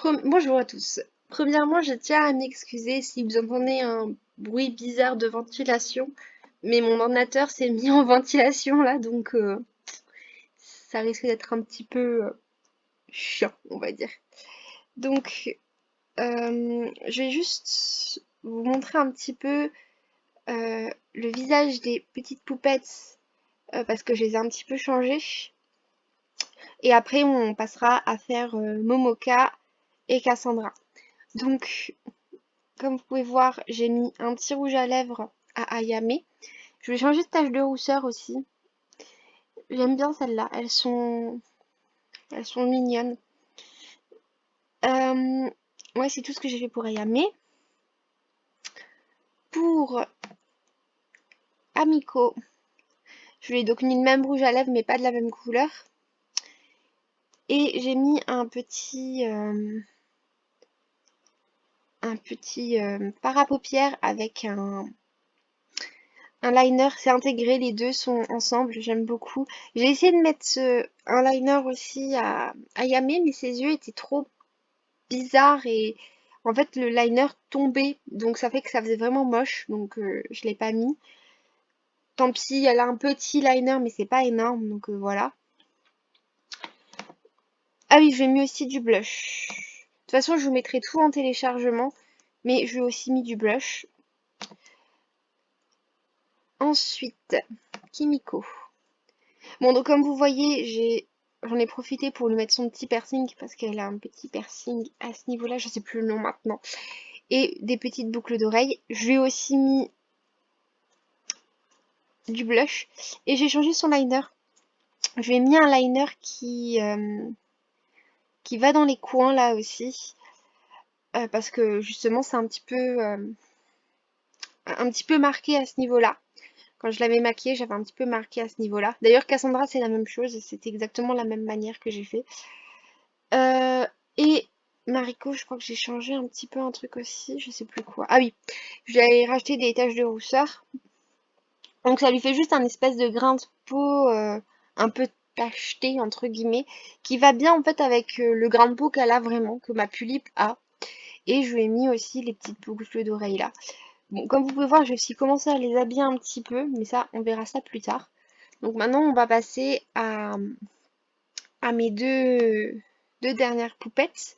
Bonjour à tous. Premièrement, je tiens à m'excuser si vous entendez un bruit bizarre de ventilation, mais mon ordinateur s'est mis en ventilation là, donc ça risque d'être un petit peu chiant, on va dire. Donc, je vais juste vous montrer un petit peu le visage des petites poupettes parce que je les ai un petit peu changées. Et après, on passera à faire Momoka et Cassandra. Donc, comme vous pouvez voir, j'ai mis un petit rouge à lèvres à Ayame. Je vais changer de tache de rousseur aussi. J'aime bien celles-là. Elles sont mignonnes. Euh, ouais, c'est tout ce que j'ai fait pour Ayame. Pour Amiko, je lui ai donc mis le même rouge à lèvres, mais pas de la même couleur. Et j'ai mis un petit fard à paupières avec un liner. C'est intégré, les deux sont ensemble, j'aime beaucoup. J'ai essayé de mettre un liner aussi à Ayame, mais ses yeux étaient trop bizarre et en fait le liner tombait, donc ça fait que ça faisait vraiment moche, donc je l'ai pas mis. Tant pis, elle a un petit liner mais c'est pas énorme, donc voilà. Ah oui, j'ai mis aussi du blush. De toute façon, je vous mettrai tout en téléchargement, mais je lui ai aussi mis du blush. Ensuite, Kimiko. Bon, donc comme vous voyez, j'en ai profité pour lui mettre son petit piercing parce qu'elle a un petit piercing à ce niveau-là, je sais plus le nom maintenant, et des petites boucles d'oreilles. Je lui ai aussi mis du blush et j'ai changé son liner. Je lui ai mis un liner qui va dans les coins là aussi parce que justement c'est un petit peu marqué à ce niveau-là. Quand je l'avais maquillée, j'avais un petit peu marqué à ce niveau-là. D'ailleurs, Cassandra, c'est la même chose, c'était exactement la même manière que j'ai fait. Euh, et Mariko, je crois que j'ai changé un petit peu un truc aussi, je sais plus quoi. Ah oui, je lui ai racheté des taches de rousseur. Donc ça lui fait juste un espèce de grain de peau un peu tacheté entre guillemets, qui va bien en fait avec le grain de peau qu'elle a vraiment, que ma Pulipe a. Et je lui ai mis aussi les petites boucles d'oreilles là. Bon, comme vous pouvez voir, j'ai aussi commencé à les habiller un petit peu, mais ça, on verra ça plus tard. Donc maintenant, on va passer à mes deux dernières poupettes.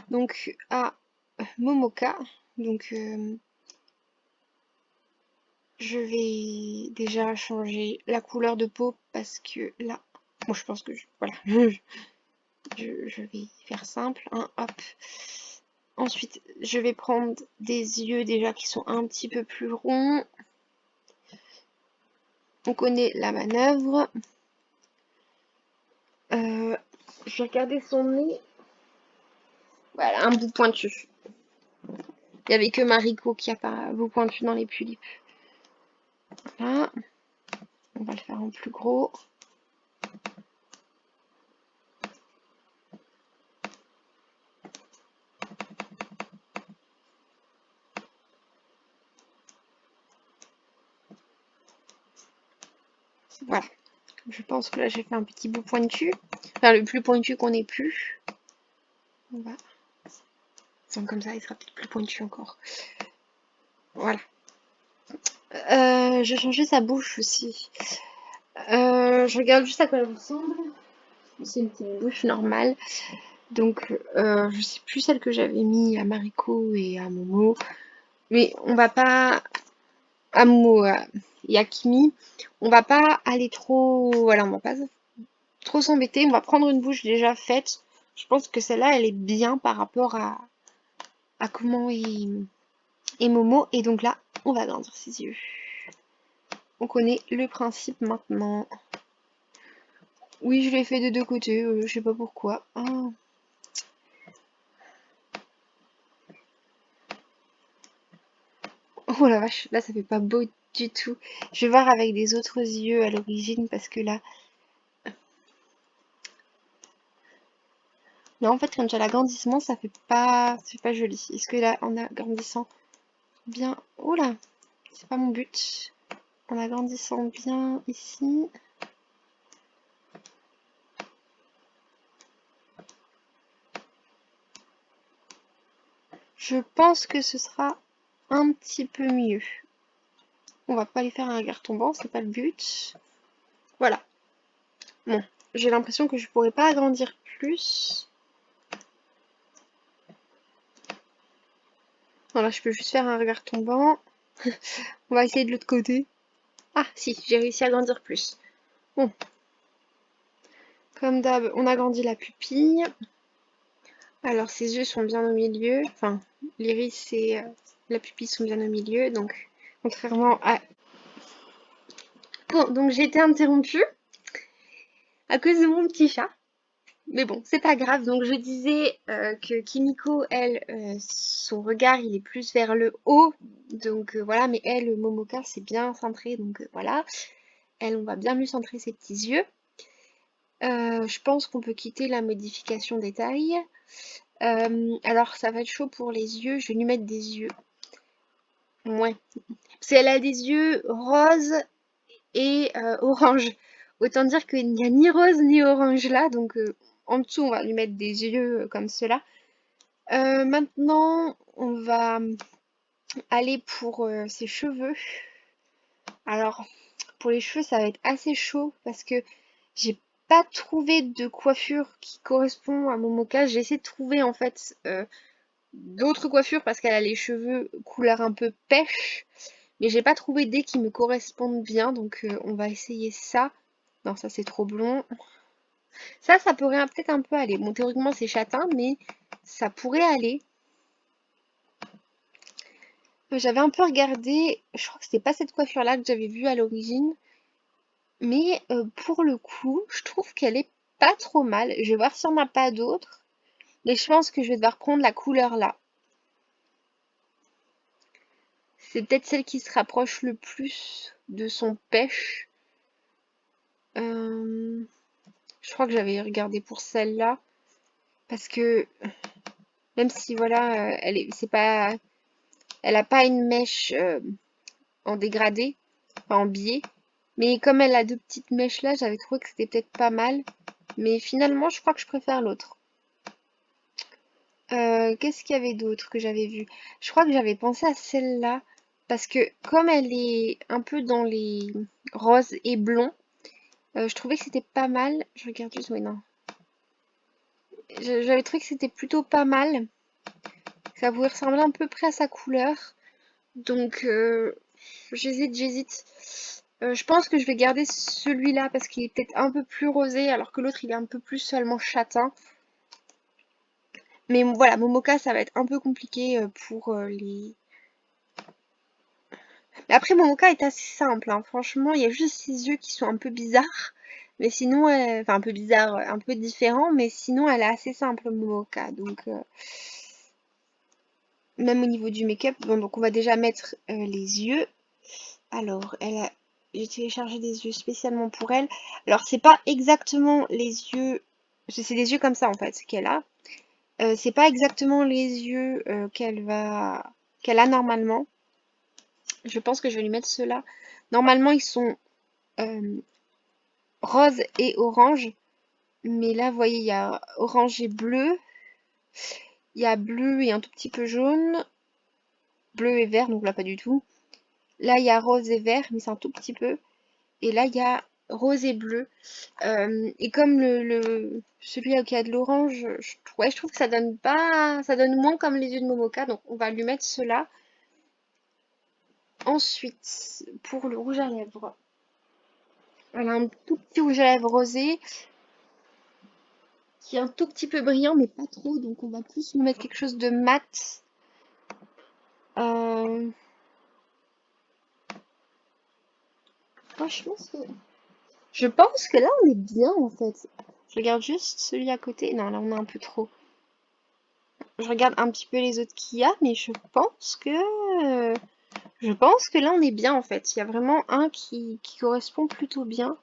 Donc à Momoka. Donc je vais déjà changer la couleur de peau parce que là, moi je pense que voilà, je vais faire simple, hein, hop. Ensuite, je vais prendre des yeux déjà qui sont un petit peu plus ronds. On connaît la manœuvre. Je vais regarder son nez. Voilà, un bout pointu. Il n'y avait que Mariko qui a pas bout pointu dans les pulipes. Voilà. On va le faire en plus gros. Voilà. Je pense que là j'ai fait un petit bout pointu. Enfin le plus pointu qu'on ait pu. On va. Enfin, comme ça il sera peut-être plus pointu encore. Voilà. J'ai changé sa bouche aussi. Je regarde juste à quoi elle ressemble. C'est une petite bouche normale. Donc, je sais plus celle que j'avais mis à Mariko et à Momo. Mais on va pas. À Momo et à Kimi. On va pas aller trop. Voilà, on va pas trop s'embêter. On va prendre une bouche déjà faite. Je pense que celle-là, elle est bien par rapport à comment est Momo. Et donc là, on va agrandir ses yeux. On connaît le principe maintenant. Oui, je l'ai fait de deux côtés. Je sais pas pourquoi. Ah. Oh la vache, là ça fait pas beau du tout. Je vais voir avec des autres yeux à l'origine parce que là. Non, en fait, quand j'ai l'agrandissement, ça fait pas. C'est pas joli. Est-ce que là, en agrandissant bien. Oh là, c'est pas mon but. En agrandissant bien ici. Je pense que ce sera un petit peu mieux. On va pas lui faire un regard tombant, c'est pas le but. Voilà. Bon, j'ai l'impression que je pourrais pas agrandir plus. Voilà, je peux juste faire un regard tombant. On va essayer de l'autre côté. Ah, si, j'ai réussi à agrandir plus. Bon, comme d'hab, on agrandit la pupille. Alors, ses yeux sont bien au milieu. Enfin, l'iris et la pupille sont bien au milieu. Donc, contrairement à... Bon, donc j'ai été interrompue à cause de mon petit chat. Mais bon, c'est pas grave. Donc, je disais que Kimiko, elle, son regard, il est plus vers le haut. Donc, voilà. Mais elle, Momoka, c'est bien centré. Donc, voilà. Elle, on va bien mieux centrer ses petits yeux. Je pense qu'on peut quitter la modification des tailles. Alors, ça va être chaud pour les yeux. Je vais lui mettre des yeux. Ouais. Parce qu'elle a des yeux roses et orange. Autant dire qu'il n'y a ni rose ni orange là. Donc, en dessous, on va lui mettre des yeux comme cela. Maintenant, on va aller pour ses cheveux. Alors, pour les cheveux, ça va être assez chaud parce que j'ai pas trouvé de coiffure qui correspond à Momoka. J'ai essayé de trouver en fait d'autres coiffures parce qu'elle a les cheveux couleur un peu pêche. Mais j'ai pas trouvé des qui me correspondent bien. Donc on va essayer ça. Non, ça c'est trop blond. Ça pourrait peut-être un peu aller. Bon, théoriquement c'est châtain, mais ça pourrait aller. J'avais un peu regardé, je crois que c'était pas cette coiffure-là que j'avais vue à l'origine. Mais pour le coup, je trouve qu'elle est pas trop mal. Je vais voir s'il n'y en a pas d'autres. Mais je pense que je vais devoir prendre la couleur là. C'est peut-être celle qui se rapproche le plus de son pêche. Je crois que j'avais regardé pour celle-là. Parce que même si voilà, elle a pas une mèche en dégradé, enfin en biais. Mais comme elle a deux petites mèches là, j'avais trouvé que c'était peut-être pas mal. Mais finalement, je crois que je préfère l'autre. Qu'est-ce qu'il y avait d'autre que j'avais vu? Je crois que j'avais pensé à celle-là parce que comme elle est un peu dans les roses et blonds, je trouvais que c'était pas mal. Je regarde juste, oui, non. J'avais trouvé que c'était plutôt pas mal. Ça pouvait ressembler à peu près à sa couleur. Donc, j'hésite. Je pense que je vais garder celui-là parce qu'il est peut-être un peu plus rosé alors que l'autre il est un peu plus seulement châtain. Mais voilà, Momoka, ça va être un peu compliqué pour les... Mais après, Momoka est assez simple, hein. Franchement, il y a juste ses yeux qui sont un peu bizarres. Mais sinon, enfin un peu bizarre, un peu différent, mais sinon elle est assez simple, Momoka. Donc, même au niveau du make-up, bon, donc on va déjà mettre les yeux. Alors, j'ai téléchargé des yeux spécialement pour elle. Alors, c'est pas exactement les yeux, c'est des yeux comme ça en fait qu'elle a. C'est pas exactement les yeux qu'elle a normalement. Je pense que je vais lui mettre ceux-là. Normalement, ils sont euh, rose et orange. Mais là, vous voyez, il y a orange et bleu. Il y a bleu et un tout petit peu jaune. Bleu et vert, donc là, pas du tout. Là, il y a rose et vert, mais c'est un tout petit peu. Et là, il y a rose et bleu. Et comme celui qui a de l'orange, ouais, je trouve que ça donne pas, ça donne moins comme les yeux de Momoka. Donc, on va lui mettre cela. Ensuite, pour le rouge à lèvres, elle a un tout petit rouge à lèvres rosé qui est un tout petit peu brillant, mais pas trop. Donc, on va plus lui mettre quelque chose de mat. Euh, Franchement, je pense que là, on est bien en fait. Je regarde juste celui à côté. Non, là, on a un peu trop. Je regarde un petit peu les autres qu'il y a, mais je pense que là, on est bien en fait. Il y a vraiment un qui correspond plutôt bien.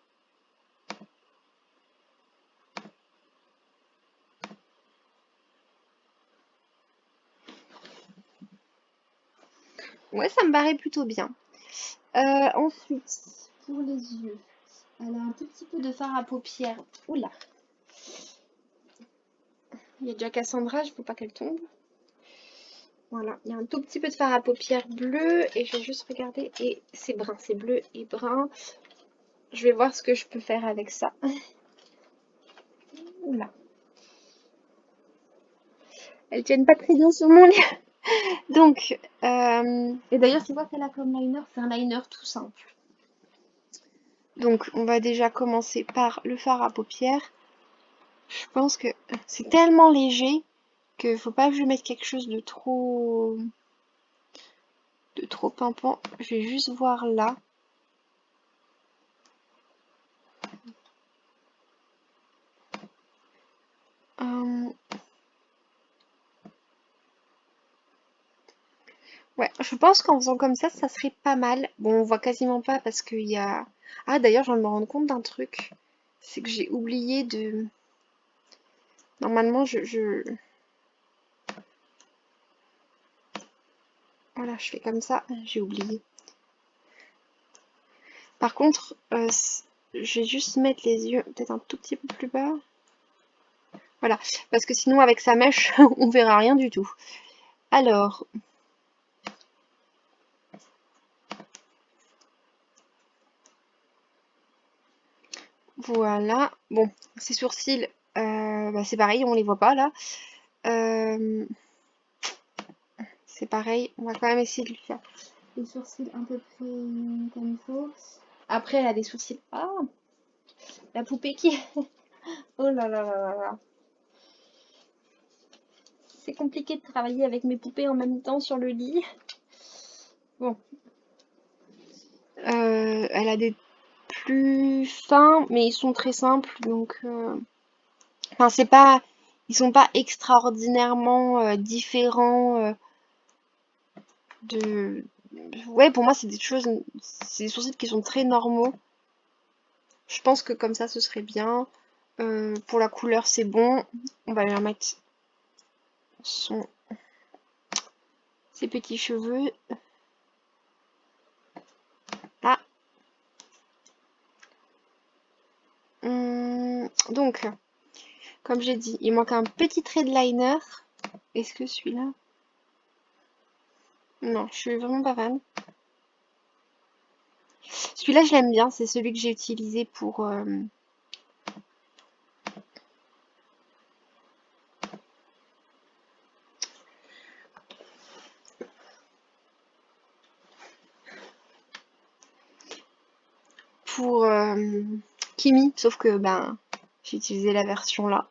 Ouais, ça me paraît plutôt bien. Ensuite, pour les yeux, elle a un tout petit peu de fard à paupières. Oula, il y a déjà Cassandra, il ne faut pas qu'elle tombe. Voilà, il y a un tout petit peu de fard à paupières bleu et je vais juste regarder et c'est brun, c'est bleu et brun. Je vais voir ce que je peux faire avec ça. Oula, elles tiennent pas très bien sur mon lit. Donc, et d'ailleurs, c'est quoi qu'elle a comme liner? C'est un liner tout simple. Donc, on va déjà commencer par le fard à paupières. Je pense que c'est tellement léger que faut pas que je mette quelque chose de trop pimpant. Je vais juste voir là. Euh, ouais, je pense qu'en faisant comme ça serait pas mal. Bon, on voit quasiment pas parce qu'il y a... Ah, d'ailleurs, je viens de me rendre compte d'un truc. C'est que j'ai oublié de... Normalement, Voilà, je fais comme ça. J'ai oublié. Par contre, je vais juste mettre les yeux peut-être un tout petit peu plus bas. Voilà, parce que sinon, avec sa mèche, on verra rien du tout. Alors, voilà. Bon, ses sourcils, bah, c'est pareil, on les voit pas là. Euh, c'est pareil, on va quand même essayer de lui faire les sourcils un peu près comme ça. Après, elle a des sourcils. Ah, la poupée qui... Oh là là là là là. C'est compliqué de travailler avec mes poupées en même temps sur le lit. Bon, elle a des plus fins, mais ils sont très simples, donc... Enfin, c'est pas... Ils sont pas extraordinairement différents de... Ouais, pour moi, c'est des choses... C'est des sourcils qui sont très normaux. Je pense que comme ça, ce serait bien. Pour la couleur, c'est bon. On va lui remettre son... ses petits cheveux. Là. Donc, comme j'ai dit, il manque un petit trait de liner. Est-ce que celui-là... Non, je suis vraiment pas fan. Celui-là, je l'aime bien. C'est celui que j'ai utilisé pour Kimi. Sauf que, ben, j'ai utilisé la version là.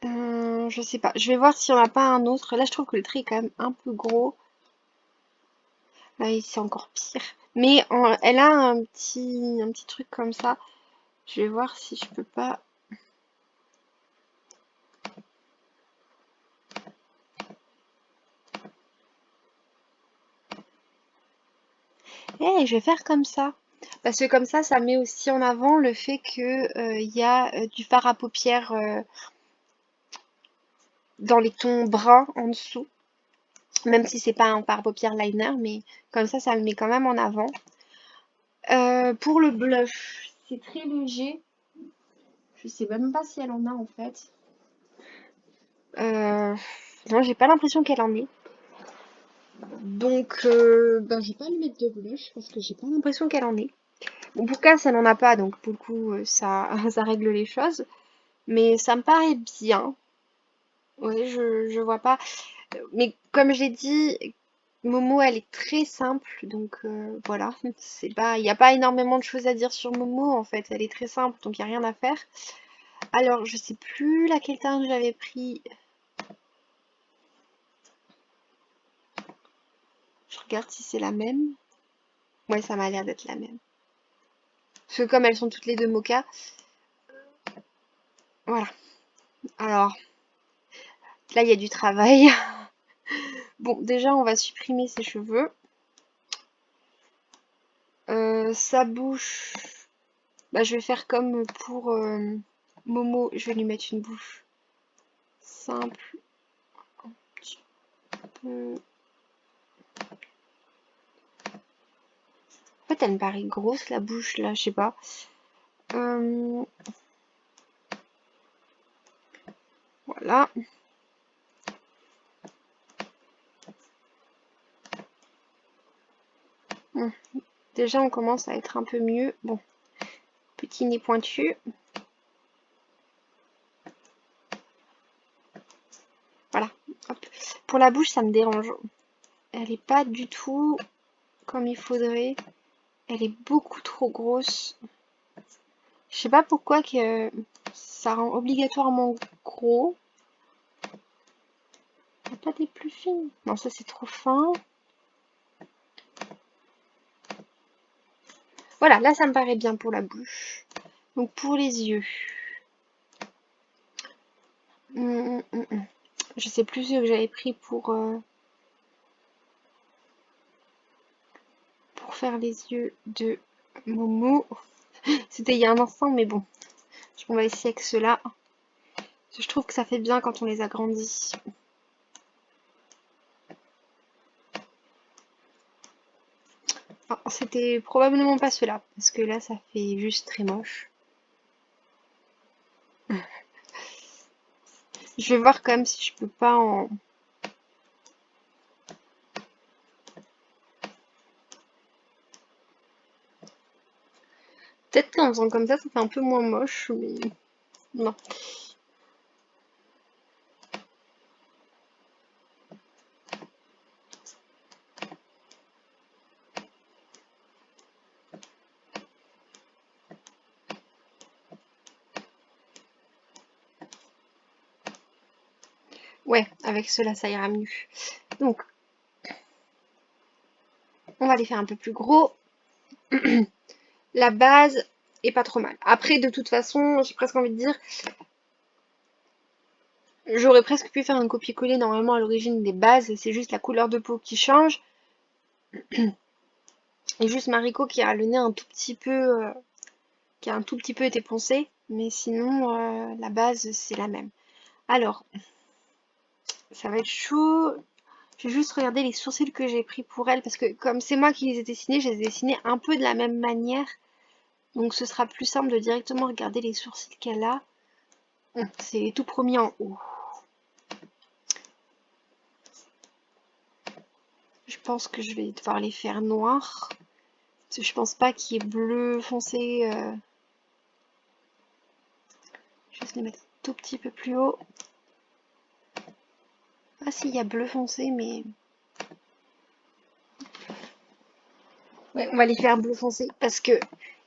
Je sais pas. Je vais voir s'il n'y en a pas un autre. Là, je trouve que le trait est quand même un peu gros. Là, c'est encore pire. Mais elle a un petit truc comme ça. Je vais voir si je peux pas... Eh, je vais faire comme ça. Parce que comme ça met aussi en avant le fait que il y a du fard à paupières dans les tons bruns en dessous. Même si c'est pas un fard à paupières liner, mais comme ça le met quand même en avant. Pour le blush, c'est très léger. Je sais même pas si elle en a en fait. Euh, non, j'ai pas l'impression qu'elle en ait. Donc, ben, je vais pas lui mettre de blush parce que j'ai pas l'impression qu'elle en ait. Bon, pour Cass, elle en a pas, donc pour le coup, ça, ça règle les choses. Mais ça me paraît bien. Ouais, je vois pas. Mais comme j'ai dit, Momo, elle est très simple, donc voilà. C'est pas, il n'y a pas énormément de choses à dire sur Momo en fait. Elle est très simple, donc il n'y a rien à faire. Alors, je sais plus laquelle teinte j'avais pris. Je regarde si c'est la même. Ouais, ça m'a l'air d'être la même. Parce que comme elles sont toutes les deux mocha, voilà. Alors, là, il y a du travail. Bon, déjà, on va supprimer ses cheveux. Sa bouche, bah, je vais faire comme pour Momo. Je vais lui mettre une bouche simple. Un petit peu. En fait, elle me paraît grosse, la bouche, là, je sais pas. Euh, voilà. Bon, déjà, on commence à être un peu mieux. Bon, petit nez pointu. Voilà. Hop. Pour la bouche, ça me dérange. Elle est pas du tout comme il faudrait. Elle est beaucoup trop grosse. Je sais pas pourquoi que ça rend obligatoirement gros. Il n'y a pas des plus fines. Non, ça c'est trop fin. Voilà, là ça me paraît bien pour la bouche. Donc pour les yeux. Je sais plus ce que j'avais pris pour faire les yeux de Momo. C'était il y a un instant, mais bon. On va essayer avec ceux-là. Je trouve que ça fait bien quand on les agrandit. Ah, c'était probablement pas ceux-là, parce que là ça fait juste très moche. Je vais voir quand même si je peux pas en... Peut-être qu'en faisant comme ça fait un peu moins moche, mais non. Ouais, avec ceux-là ça ira mieux. Donc, on va les faire un peu plus gros. La base est pas trop mal. Après, de toute façon, j'ai presque envie de dire, j'aurais presque pu faire un copier-coller normalement à l'origine des bases, c'est juste la couleur de peau qui change. Et juste Mariko qui a le nez un tout petit peu, qui a un tout petit peu été poncé, mais sinon la base c'est la même. Alors, ça va être chaud. Je vais juste regarder les sourcils que j'ai pris pour elle, parce que comme c'est moi qui les ai dessinés, je les ai dessinés un peu de la même manière. Donc ce sera plus simple de directement regarder les sourcils qu'elle a. C'est les tout premiers en haut. Je pense que je vais devoir les faire noirs. Parce que je pense pas qu'il y ait bleu foncé. Je vais juste les mettre un tout petit peu plus haut. Ah si, il y a bleu foncé, mais... Ouais, on va les faire bleu foncé, parce que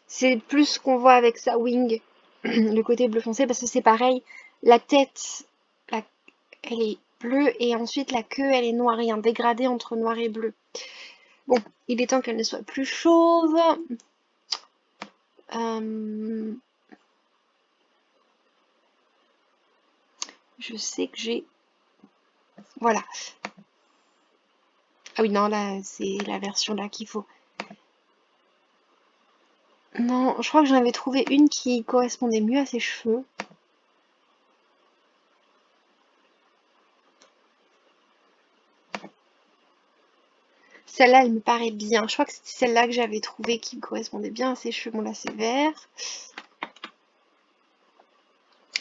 c'est plus ce qu'on voit avec sa wing, le côté bleu foncé, parce que c'est pareil. La tête, elle est bleue, et ensuite la queue, elle est noire. Il y a un dégradé entre noir et bleu. Bon, il est temps qu'elle ne soit plus chauve. Je sais que j'ai... Voilà. Ah oui, non, là, c'est la version là qu'il faut. Non, je crois que j'en avais trouvé une qui correspondait mieux à ses cheveux. Celle-là, elle me paraît bien. Je crois que c'était celle-là que j'avais trouvée qui me correspondait bien à ses cheveux. Bon, là, c'est vert.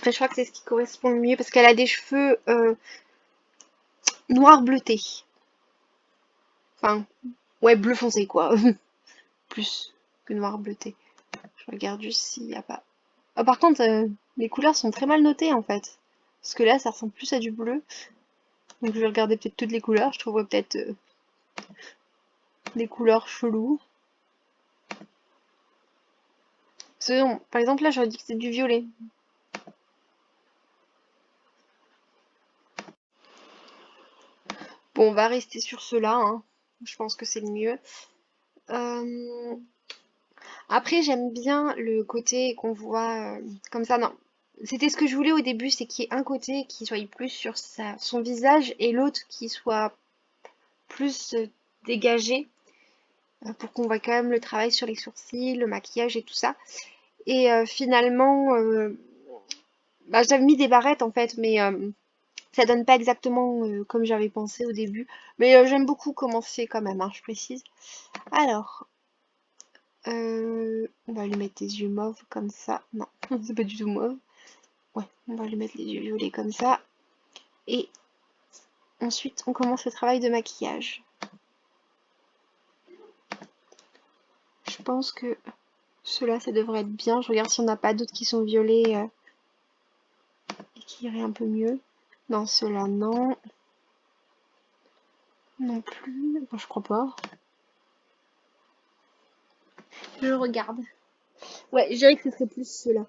Je crois que c'est ce qui correspond le mieux parce qu'elle a des cheveux noirs bleutés. Enfin, ouais, bleu foncé, quoi. Plus que noir bleuté. Je regarde juste s'il n'y a pas... Ah, par contre, les couleurs sont très mal notées, en fait. Parce que là, ça ressemble plus à du bleu. Donc, je vais regarder peut-être toutes les couleurs. Je trouverai peut-être des couleurs cheloues. Par exemple, là, j'aurais dit que c'est du violet. Bon, on va rester sur cela, hein. Je pense que c'est le mieux. Euh, Après, j'aime bien le côté qu'on voit comme ça. Non, c'était ce que je voulais au début, c'est qu'il y ait un côté qui soit plus sur son visage et l'autre qui soit plus dégagé pour qu'on voit quand même le travail sur les sourcils, le maquillage et tout ça. Et finalement, bah, j'avais mis des barrettes en fait, mais ça donne pas exactement comme j'avais pensé au début. Mais j'aime beaucoup comment c'est quand même, hein, je précise. Alors, on va lui mettre des yeux mauves comme ça. Non, c'est pas du tout mauve. Ouais, on va lui mettre les yeux violets comme ça. Et ensuite, on commence le travail de maquillage. Je pense que ceux-là, ça devrait être bien. Je regarde si on n'a pas d'autres qui sont violets et qui iraient un peu mieux. Non, ceux-là, non. Non plus. Bon, je crois pas. Je regarde. Ouais, je dirais que ce serait plus ceux-là.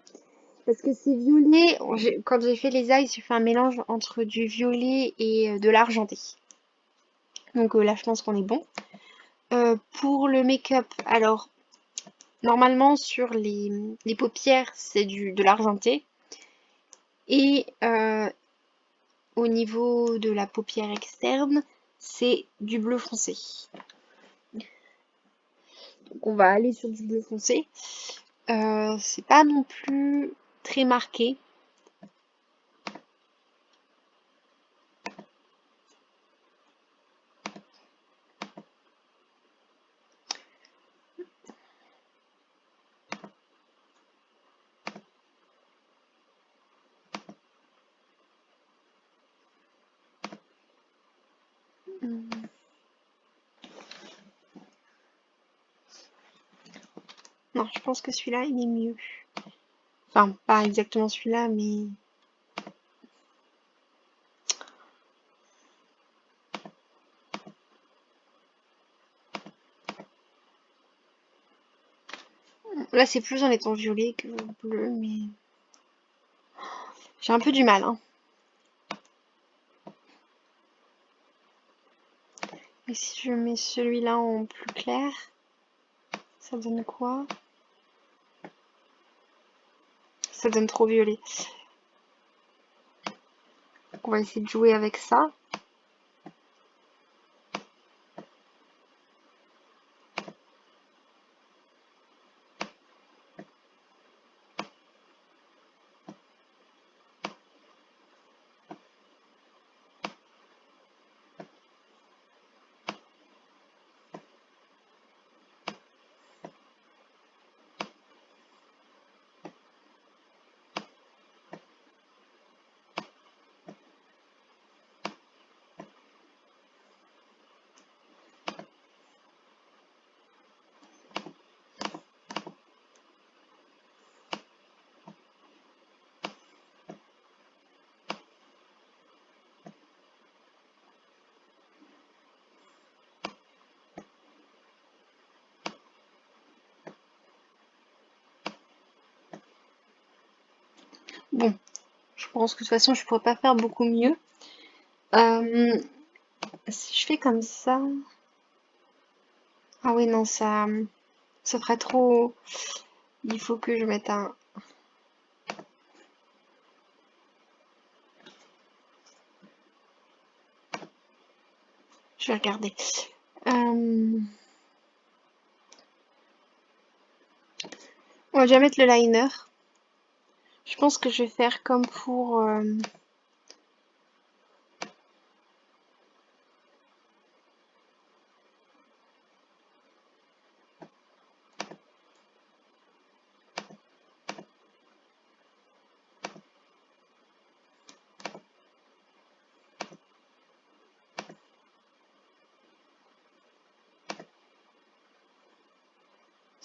Parce que c'est violet. Quand j'ai fait les eyes, j'ai fait un mélange entre du violet et de l'argenté. Donc là, je pense qu'on est bon. Pour le make-up, alors, normalement, sur les paupières, c'est de l'argenté. Et au niveau de la paupière externe, c'est du bleu foncé. Donc on va aller sur du bleu foncé. C'est pas non plus très marqué. Hum. Non, je pense que celui-là, il est mieux. Enfin, pas exactement celui-là, mais... Là, c'est plus en étant violet que bleu, mais... J'ai un peu du mal, hein. Et si je mets celui-là en plus clair, ça donne quoi? Ça donne trop violet. Donc on va essayer de jouer avec ça. Bon, je pense que de toute façon, je pourrais pas faire beaucoup mieux. Euh, Si je fais comme ça... Ah oui, non, ça ferait trop... Il faut que je mette un... Je vais regarder. On va déjà mettre le liner. Je pense que je vais faire comme pour...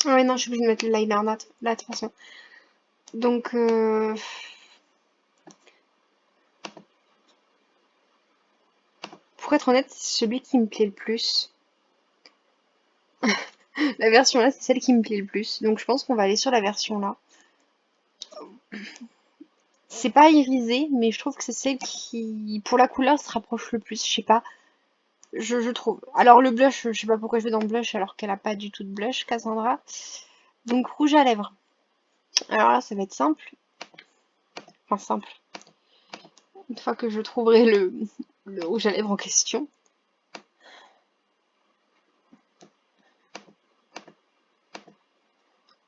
Ah ouais, non, je suis obligée de mettre le liner là, de toute façon. Donc, pour être honnête, c'est celui qui me plaît le plus. La version là, c'est celle qui me plaît le plus. Donc, je pense qu'on va aller sur la version là. C'est pas irisé, mais je trouve que c'est celle qui, pour la couleur, se rapproche le plus. Je sais pas, je trouve. Alors, le blush, je sais pas pourquoi je vais dans le blush alors qu'elle a pas du tout de blush, Cassandra. Donc, rouge à lèvres. Alors là, ça va être simple. Enfin, simple. Une fois que je trouverai le rouge à lèvres en question.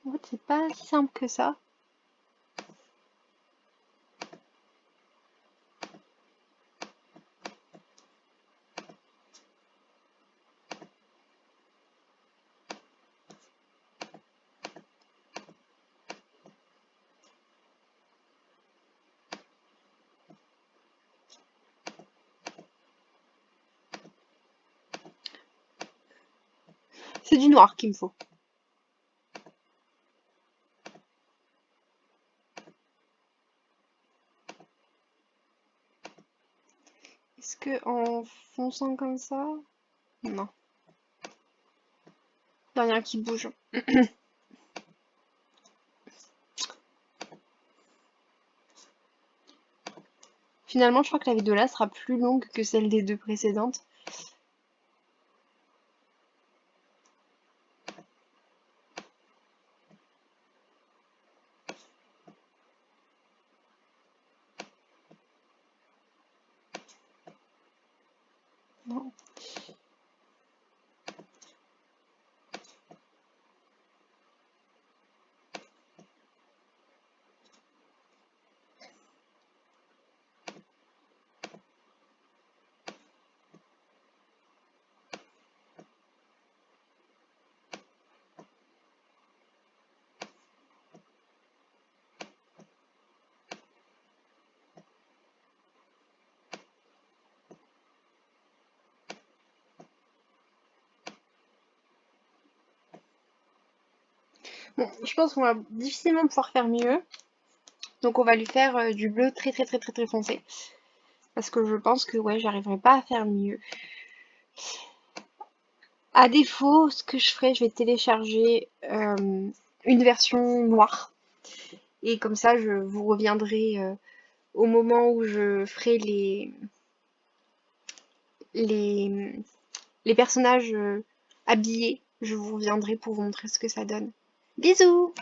En fait, c'est pas si simple que ça. C'est du noir qu'il me faut. Est-ce que en fonçant comme ça? Non, y a rien qui bouge. Finalement, je crois que la vidéo là sera plus longue que celle des deux précédentes. Non. Bon, je pense qu'on va difficilement pouvoir faire mieux. Donc on va lui faire du bleu très très très très très foncé. Parce que je pense que ouais, j'arriverai pas à faire mieux. À défaut, ce que je ferai, je vais télécharger une version noire. Et comme ça, je vous reviendrai au moment où je ferai les, les personnages habillés. Je vous reviendrai pour vous montrer ce que ça donne. Bisous!